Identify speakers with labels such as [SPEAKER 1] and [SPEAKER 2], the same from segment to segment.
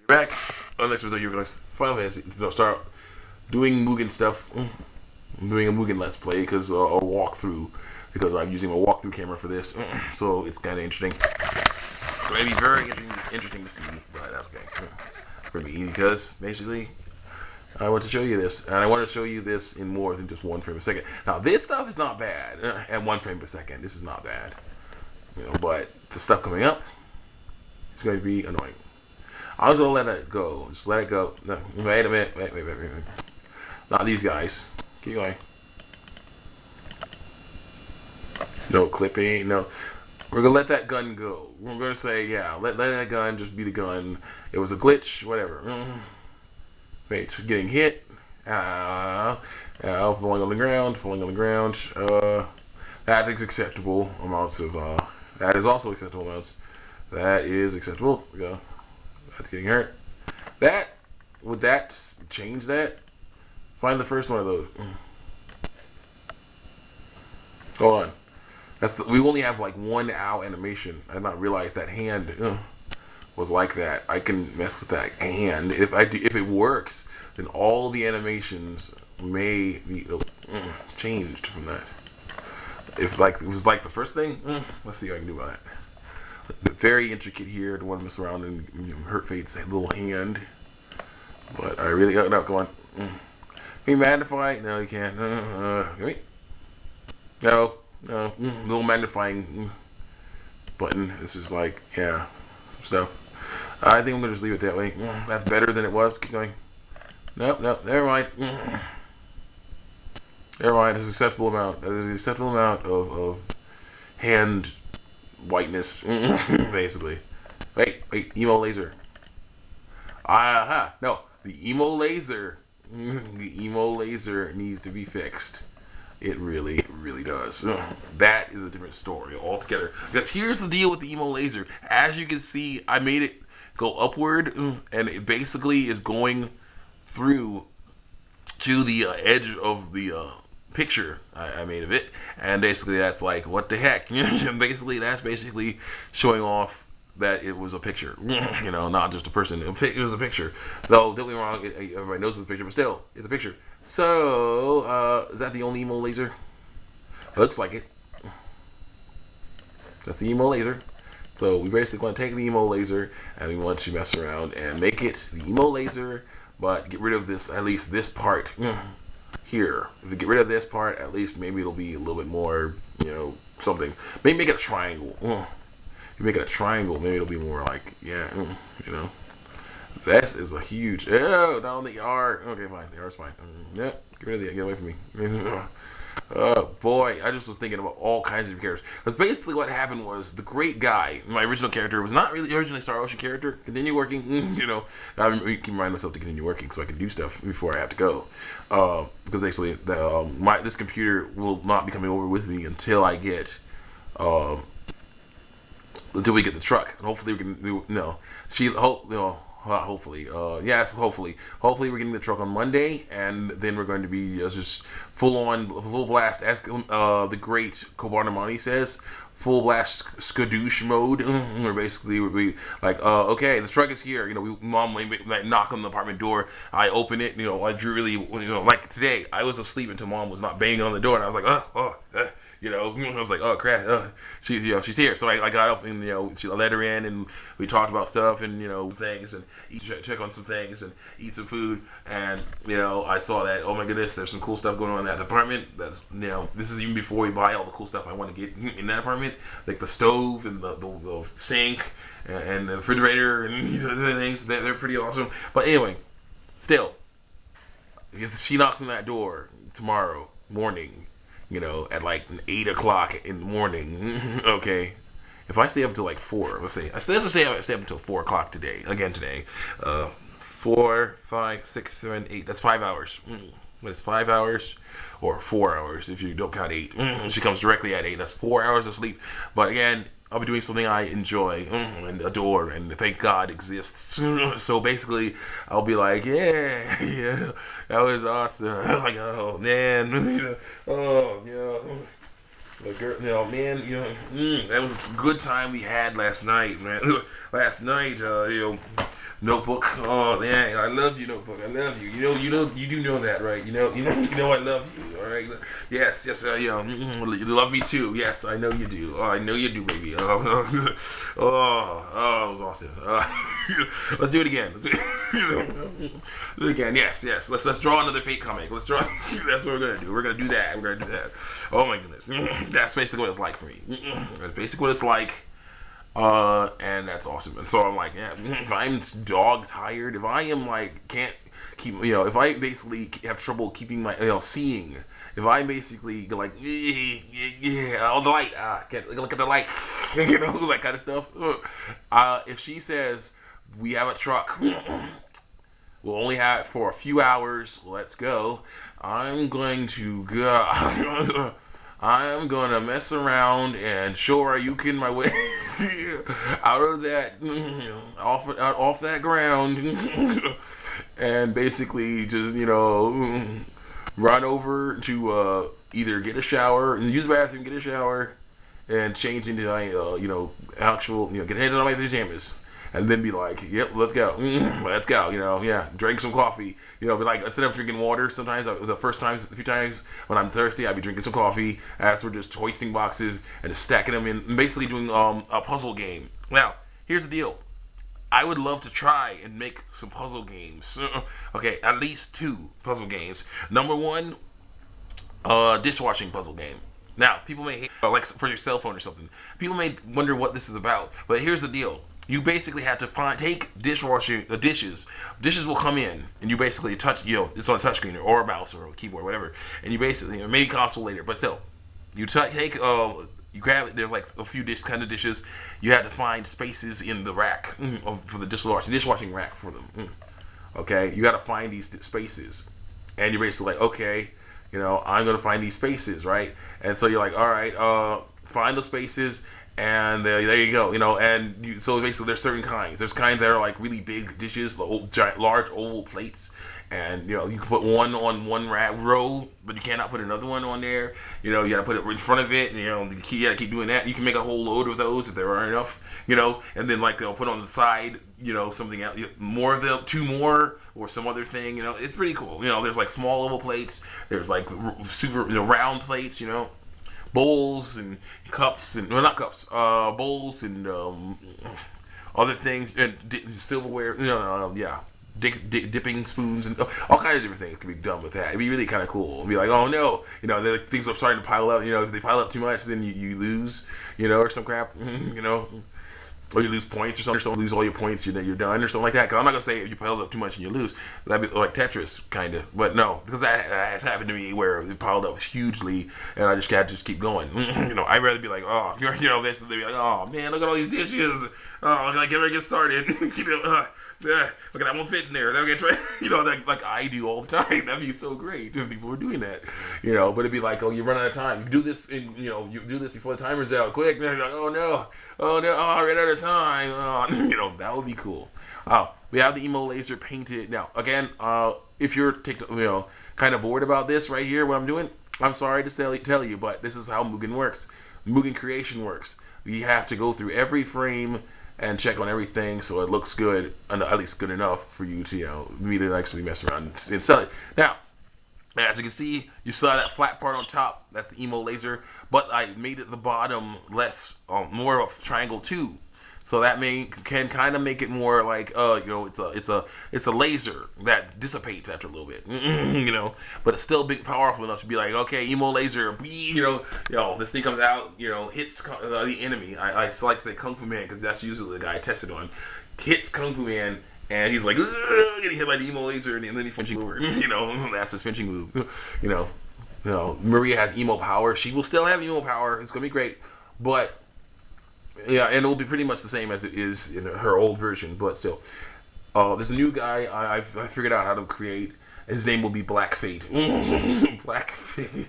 [SPEAKER 1] Back on the next episode, you're going to Final Fantasy. Start doing Mugen stuff. I'm doing a Mugen Let's Play because a walkthrough, because I'm using my walkthrough camera for this. So it's kind of interesting. It may be very interesting to see, but that's okay for me, because basically I want to show you this, and I want to show you this in more than just 1 frame a second. Now, this stuff is not bad at 1 frame per second. This is not bad, but the stuff coming up is going to be annoying. I'm just gonna let it go. Just let it go. No, wait a minute. Wait. Not these guys. Keep going. No clipping. No. We're gonna let that gun go. We're gonna say, yeah, let that gun just be the gun. It was a glitch. Whatever. Wait, getting hit. Falling on the ground. Falling on the ground. That is acceptable amounts of. That is also acceptable amounts. That is acceptable. We go. That's getting hurt. Would that change that? Find the first one of those. Hold on. We only have like 1 ow animation. I did not realize that hand was like that. I can mess with that hand. If it works, then all the animations may be changed from that. If it was like the first thing, let's see what I can do about it. Very intricate here. Don't want to mess around and hurt Fate's little hand. But I really no, go on. Can you magnify? No, you can't. Wait. No. Little magnifying button. This is like, yeah, some stuff. I think I'm gonna just leave it that way. That's better than it was. Keep going. Nope. Never mind. Never mind. It's an acceptable amount. That is an acceptable amount of hand whiteness, basically. Wait, emo laser. No, the emo laser needs to be fixed. It really does. That is a different story altogether. Because here's the deal with the emo laser. As you can see, I made it go upward, and it basically is going through to the edge of the picture I made of it, and basically that's like, what the heck? Basically that's showing off that it was a picture, not just a person. It was a picture, though. Don't get me wrong, everybody knows it's a picture, but still, it's a picture. So is that the only emo laser? Looks like it. That's the emo laser. So we basically want to take the emo laser and we want to mess around and make it the emo laser, but get rid of this, at least this part here. If we get rid of this part, at least maybe it'll be a little bit more, something. Maybe make it a triangle. If you make it a triangle, maybe it'll be more like, yeah, This is a huge, not on the R. Okay, fine, the R's fine. Yeah, get rid of the, get away from me. Oh boy, I just was thinking about all kinds of characters. Because basically what happened was, the great guy, my original character, was not really originally Star Ocean character. Continue working, I keep reminding myself to continue working so I can do stuff before I have to go. Because actually, this computer will not be coming over with me until I get, until we get the truck. And hopefully we can, hopefully, yes, hopefully we're getting the truck on Monday, and then we're going to be just full blast, as the great Kobarnamani says, full blast skadoosh mode. Where basically we like, okay, the truck is here. Mom like knock on the apartment door. I open it. I really, like today, I was asleep until Mom was not banging on the door, and I was like, I was like, oh crap, she's here. So I got up and she let her in, and we talked about stuff and things, and check on some things and eat some food, and I saw that, oh my goodness, there's some cool stuff going on in that apartment. That's this is even before we buy all the cool stuff I want to get in that apartment, like the stove and the sink and the refrigerator and these other things. They're pretty awesome. But anyway, still, if she knocks on that door tomorrow morning, at like 8 o'clock in the morning, okay, if I stay up until like 4, let's say I stay up until 4 o'clock today, 4, 5, 6, 7, 8, that's 5 hours. That's 5 hours, or 4 hours if you don't count 8. She comes directly at 8, that's 4 hours of sleep. But again, I'll be doing something I enjoy and adore and thank God exists. So basically, I'll be like, yeah, that was awesome. Like, oh man, the girl, man, that was a good time we had last night, man. Last night, Notebook. Oh man, I love you, Notebook. I love you. You do know that, right? You know I love you. All right. Yes, yes. You love me too. Yes, I know you do. Oh, I know you do, baby. It was awesome. Let's do it again. Do it again. Yes, yes. Let's draw another fake comic. Let's draw. That's what we're gonna do. We're gonna do that. We're gonna do that. Oh my goodness. That's basically what it's like for me. That's basically what it's like. And that's awesome. And so I'm like, yeah, if I'm dog tired, if I am like, can't keep, if I basically have trouble keeping my, seeing, if I basically go like, yeah, on the light, can't look at the light, that kind of stuff. If she says, we have a truck, we'll only have it for a few hours, let's go, I'm going to go. I'm gonna mess around and show her you can my way out of that, off that ground, and basically just run over to either get a shower, use the bathroom, get a shower, and change into actual get into my pajamas. And then be like, yep, let's go. Let's go, drink some coffee. Be like, instead of drinking water, sometimes, a few times, when I'm thirsty, I'd be drinking some coffee as we're just hoisting boxes and just stacking them in, and basically doing a puzzle game. Now, here's the deal. I would love to try and make some puzzle games. Okay, at least 2 puzzle games. Number 1, dishwashing puzzle game. Now, people may hate, like for your cell phone or something, people may wonder what this is about, but here's the deal. You basically have to take dishwashing dishes. Dishes will come in, and you basically touch. It's on a touchscreen or a mouse or a keyboard, whatever. And you basically, maybe console later, but still, you take. You grab it. There's like a few kind of dishes. You have to find spaces in the rack for the dishwashing rack for them. Okay, you got to find these spaces, and you're basically like, okay, I'm gonna find these spaces, right? And so you're like, all right, find the spaces. And there you go, so basically there's certain kinds. There's kinds that are like really big dishes, large oval plates, and you can put one on one row, but you cannot put another one on there. You gotta put it in front of it, and you gotta keep doing that. You can make a whole load of those if there are enough, and then like they'll put on the side, something else, more of them, 2 more, or some other thing. It's pretty cool. There's like small oval plates. There's like super round plates. Bowls and cups and not cups, bowls and other things and silverware. Dipping spoons and all kinds of different things can be done with that. It'd be really kind of cool. It'd be like, oh no, things are starting to pile up. If they pile up too much, then you lose, or some crap, or you lose points or something, lose all your points, you're done or something like that. Because I'm not gonna say if you piles up too much and you lose. That'd be like Tetris, kind of. But no, because that has happened to me where it piled up hugely, and I just had to keep going. I'd rather be like, oh, basically they'd be like, oh man, look at all these dishes. Oh, I get ready to get started. Okay, that won't fit in there. Okay, try, like I do all the time. That'd be so great if people were doing that. But it'd be like, oh, you run out of time. You do this, and you do this before the timer's out. Quick! And you're like, oh no, I ran out of time. Oh, that would be cool. We have the emo laser painted. Now, again, if you're kind of bored about this right here, what I'm doing, I'm sorry to tell you, but this is how Mugen works. Mugen creation works. You have to go through every frame and check on everything so it looks good, at least good enough for you to, me to actually mess around and sell it. Now, as you can see, you saw that flat part on top. That's the emo laser, but I made it the bottom less, more of a triangle too. So that can kind of make it more like, it's a laser that dissipates after a little bit, but it's still big, powerful enough to be like, okay, emo laser, this thing comes out, hits the enemy. I like to say Kung Fu Man because that's usually the guy I tested on. Hits Kung Fu Man, and he's like, getting hit by the emo laser, and then he's flinching over. That's his flinching move. Maria has emo power. She will still have emo power. It's gonna be great, but. Yeah, and it will be pretty much the same as it is in her old version, but still. There's a new guy I figured out how to create. His name will be Black Fate. Black Fate.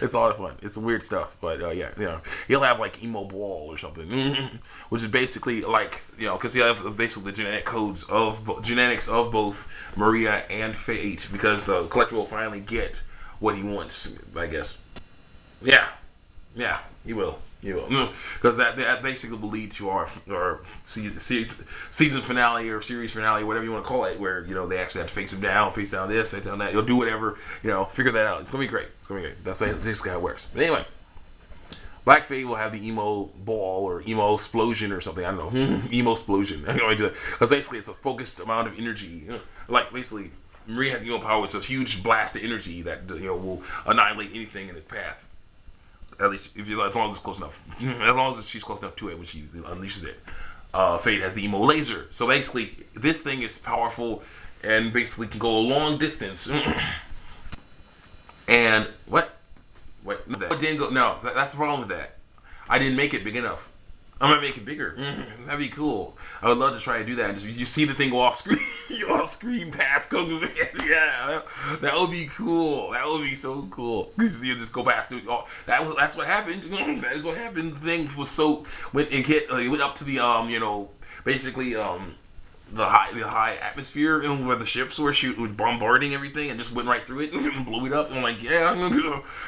[SPEAKER 1] It's a lot of fun. It's weird stuff, but he'll have like emo ball or something, which is basically like because he'll have basically the genetics of both Maria and Fate, because the collector will finally get what he wants, I guess. Yeah, he will. Because that basically will lead to our season finale or series finale, whatever you want to call it, where they actually have to face down this, face down that. You'll do whatever, figure that out. It's gonna be great. It's gonna be great. That's basically how it works. But anyway, Black Fate will have the emo ball or emo explosion or something. I don't know. Emo explosion. I don't know. Because basically it's a focused amount of energy. Like basically, Marie has emo power. It's a huge blast of energy that will annihilate anything in its path. At least, as long as it's close enough. As long as she's close enough to it when she unleashes it. Fate has the emo laser. So basically, this thing is powerful and basically can go a long distance. And what? Wait, no, that didn't go. No, that's the problem with that. I didn't make it big enough. I'm gonna make it bigger. That'd be cool. I would love to try to do that. And just you see the thing go off screen, off screen past Goku. Yeah, that would be cool. That would be so cool. You just go past. That's what happened. That is what happened. The thing was so went and hit. It went up to the basically the high atmosphere where the ships were bombarding everything and just went right through it and blew it up. And I'm like, yeah,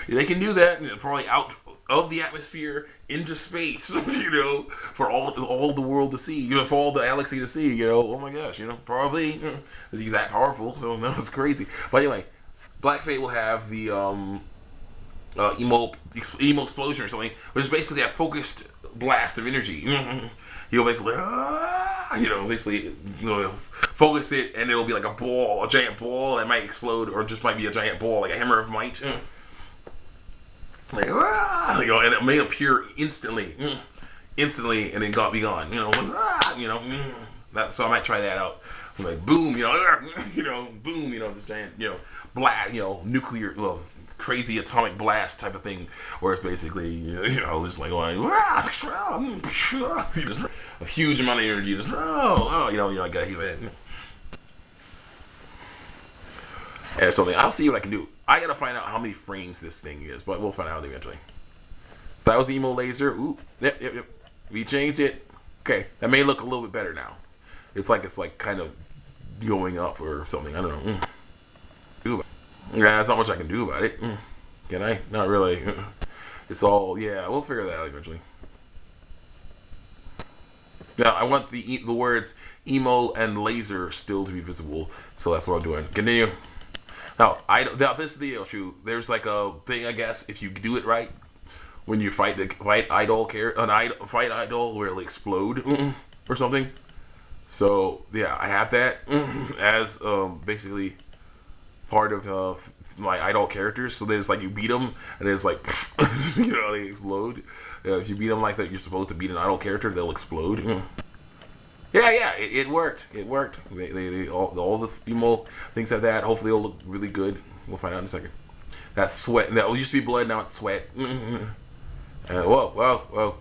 [SPEAKER 1] they can do that. And probably out of the atmosphere into space, for all the world to see, for all the galaxy to see, oh my gosh, probably he's that powerful, so that was crazy. But anyway, Black Fate will have the emo explosion or something, which is basically a focused blast of energy. He'll basically, focus it, and it'll be like a giant ball that might explode, or just might be a giant ball, like a hammer of might. And it may appear instantly, and then be gone. So I might try that out. I'm like boom, boom, this giant, blast, nuclear, crazy atomic blast type of thing, where it's basically, just like going, a huge amount of energy, just I gotta heal it. And something, I'll see what I can do. I gotta find out how many frames this thing is, but we'll find out eventually. So that was the emo laser. Ooh, yep. We changed it. Okay, that may look a little bit better now. It's like kind of going up or something. I don't know. Yeah, there's not much I can do about it. Can I? Not really. It's all, we'll figure that out eventually. Now, I want the words emo and laser still to be visible, so that's what I'm doing. Continue. Now, this is the issue. There's like a thing, I guess, if you do it right, when you fight idol where it'll explode or something. So yeah, I have that as basically part of my idol characters. So there's like you beat them and it's like they explode. If you beat them like that, you're supposed to beat an idol character, they'll explode. Yeah, it worked. It worked. They all the emo things have that. Hopefully it'll look really good. We'll find out in a second. That's sweat. That used to be blood, now it's sweat. Whoa.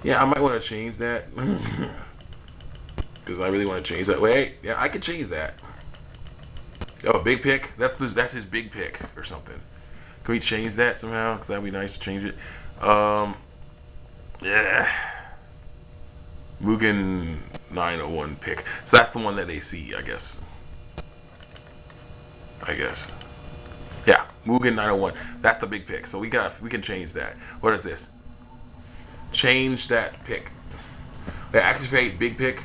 [SPEAKER 1] Yeah, I might want to change that. Because I really want to change that. Wait, yeah, I could change that. Oh, big pick? That's his big pick or something. Can we change that somehow? Because that'd be nice to change it. Yeah. Mugen 901 pick. So that's the one that they see, I guess. Yeah, Mugen 901. That's the big pick. So we can change that. What is this? Change that pick. Yeah, activate big pick.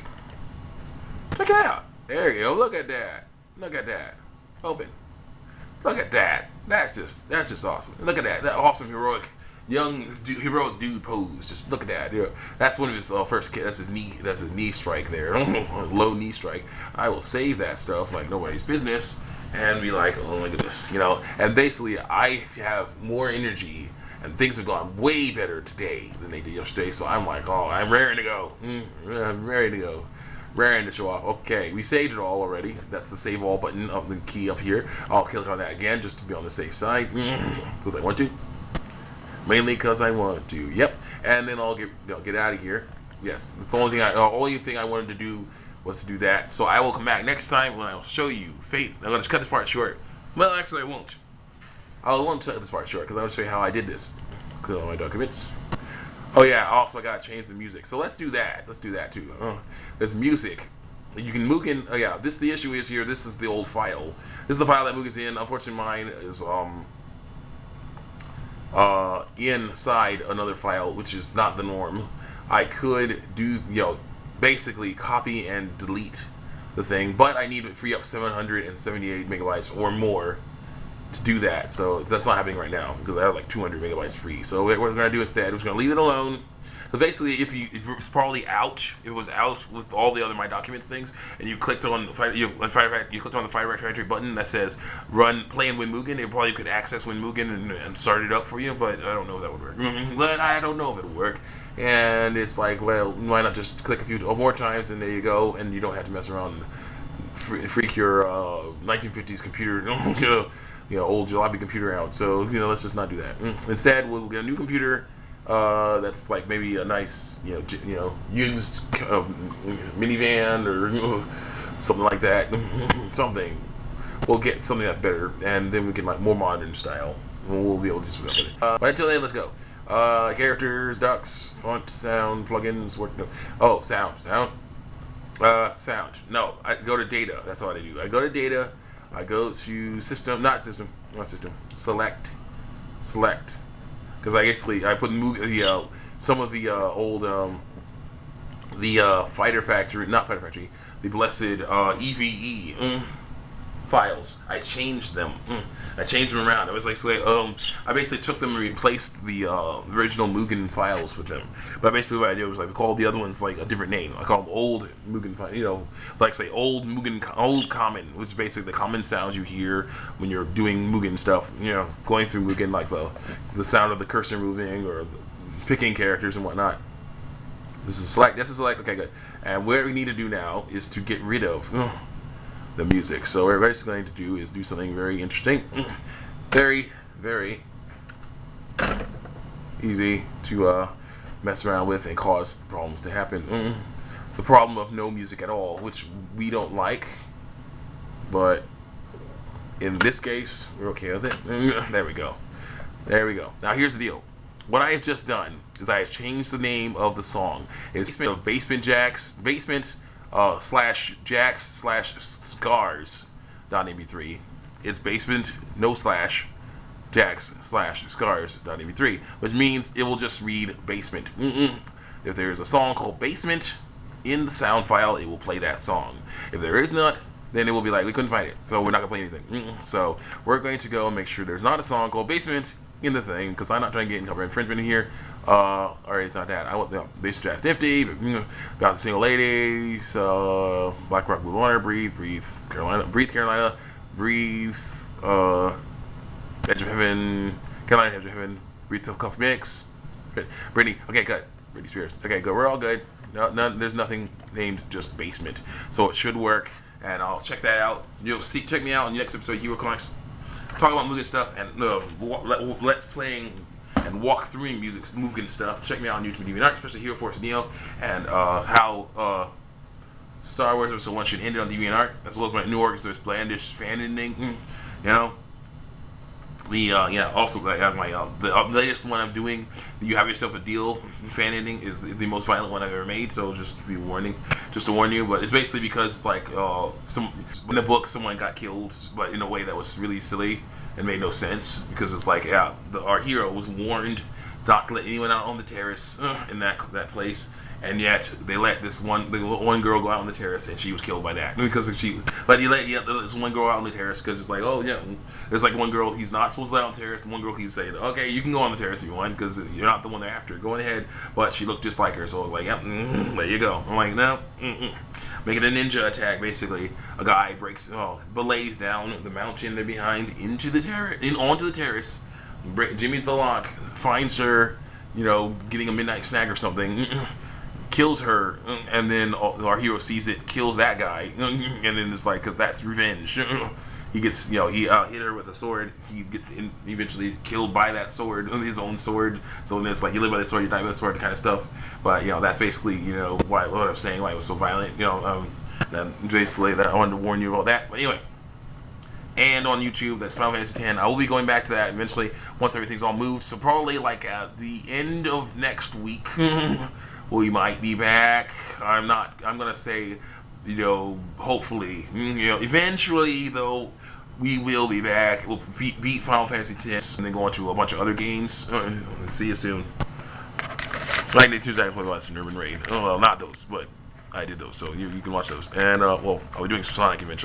[SPEAKER 1] Check it out. There you go. Look at that. Open. Look at that. That's just awesome. Look at that. That awesome heroic dude pose. Just look at that. Yeah, that's one of his first. That's his knee strike there. Low knee strike. I will save that stuff like nobody's business and be like, oh my goodness, And basically, I have more energy and things have gone way better today than they did yesterday. So I'm like, oh, I'm raring to go. I'm ready to go. Raring to show off. Okay, we saved it all already. That's the save all button of the key up here. I'll click on that again just to be on the safe side because I want to. Mainly because I want to. Yep. And then I'll get out of here. Yes, that's the only thing I wanted to do was to do that. So I will come back next time when I will show you Fate. I'm going to cut this part short. Well, actually, I won't. I won't cut this part short because I want to show you how I did this. Clear all my documents. Oh yeah, also I got to change the music. So let's do that. Let's do that too. There's music. You can Mugen. Oh yeah, the issue is here. This is the old file. This is the file that Mugen's in. Unfortunately, mine is inside another file, which is not the norm. I could do, basically copy and delete the thing, but I need to free up 778 megabytes or more to do that. So that's not happening right now because I have like 200 megabytes free. So what we're going to do instead, we're just going to leave it alone. So basically, if it was probably out, if it was out with all the other My Documents things, and you clicked on you clicked on the Fire Factory button that says Run, Play in WinMugen, it probably could access WinMugen and start it up for you. But I don't know if that would work. But I don't know if it would work. And it's like, well, why not just click a few more times, and there you go, and you don't have to mess around and freak your 1950s computer, old jalopy computer out. So let's just not do that. Instead, we'll get a new computer. That's like maybe a nice, used minivan or something like that. Something. We'll get something that's better, and then we can like more modern style. We'll be able to do something with it. But until then, let's go. Characters, ducks, font, sound, plugins, work. No. Oh, sound. No, I go to data. That's all I do. I go to data. I go to not system. Select. Because I put some of the old Fighter Factory, not Fighter Factory, the blessed EVE files. I changed them. I changed them around. I was like, I basically took them and replaced the original Mugen files with them. But basically, what I did was I called the other ones like a different name. I called them old Mugen files. Like say old common, which is basically the common sounds you hear when you're doing Mugen stuff. Going through Mugen, like the sound of the cursor moving or picking characters and whatnot. This is select. Okay, good. And what we need to do now is to get rid of the music. So what we're basically going to do is do something very interesting, very, very easy to mess around with and cause problems to happen. The problem of no music at all, which we don't like, but in this case we're okay with it. There we go. Now here's the deal. What I have just done is I have changed the name of the song. It's basement jacks slash jacks slash scars.mp3. It's basement no slash jacks slash scars.mp3, which means it will just read basement. If there's a song called basement in the sound file, it will play that song. If there is not, then it will be like, we couldn't find it, so we're not gonna play anything. So we're going to go and make sure there's not a song called basement in the thing, because I'm not trying to get in copyright infringement in here, or anything like that. I want the bass jazz nifty, got the single ladies, Black Rock Blue Water, breathe Carolina, breathe Edge of Heaven, Carolina Edge of Heaven, breathe Tough Cuff Mix, Brittany, okay, good, Britney Spears, okay, good, we're all good. There's nothing named just basement, so it should work, and I'll check that out. You'll check me out in the next episode of Hero Comics. Talk about Mugen stuff and let's playing and walk through Mugen stuff. Check me out on YouTube and DeviantArt, especially Hero Force Neo, and how Star Wars Episode 1 should end it on DeviantArt, as well as my new Orchestras Blandish fan ending. Also the latest one I'm doing, You Have Yourself a Deal fan ending, is the most violent one I've ever made. So just to warn you. But it's basically because like in the book someone got killed, but in a way that was really silly and made no sense, because it's like our hero was warned not to let anyone out on the terrace in that place. And yet they let this one girl go out on the terrace, and she was killed by that because But he let this one girl out on the terrace because it's like, oh yeah, there's like one girl he's not supposed to let on the terrace, and one girk keeps saying, okay, you can go on the terrace if you want because you're not the one they're after. Go ahead. But she looked just like her, so I was like, yep, there you go. I'm like, no, making a ninja attack. Basically, a guy belays down the mountain they're behind onto the terrace. Jimmy's the lock, finds her, getting a midnight snack or something. Kills her, and then our hero sees it, kills that guy, and then it's like, cause that's revenge. He gets, he hit her with a sword. He gets eventually killed by that sword, his own sword. So then it's like, you live by the sword, you die by the sword, kind of stuff. But that's basically, what I was saying, why it was so violent. And basically, that I wanted to warn you about that. But anyway. And on YouTube, that's Final Fantasy X. I will be going back to that eventually once everything's all moved. So probably like at the end of next week. We might be back. I'm gonna say, hopefully, eventually though, we will be back. We'll beat Final Fantasy X and then go on to a bunch of other games. See you soon. Like next Tuesday, I play lots of Urban Raid. Oh well, not those, but I did those, so you can watch those. And well, I'll be doing some Sonic eventually.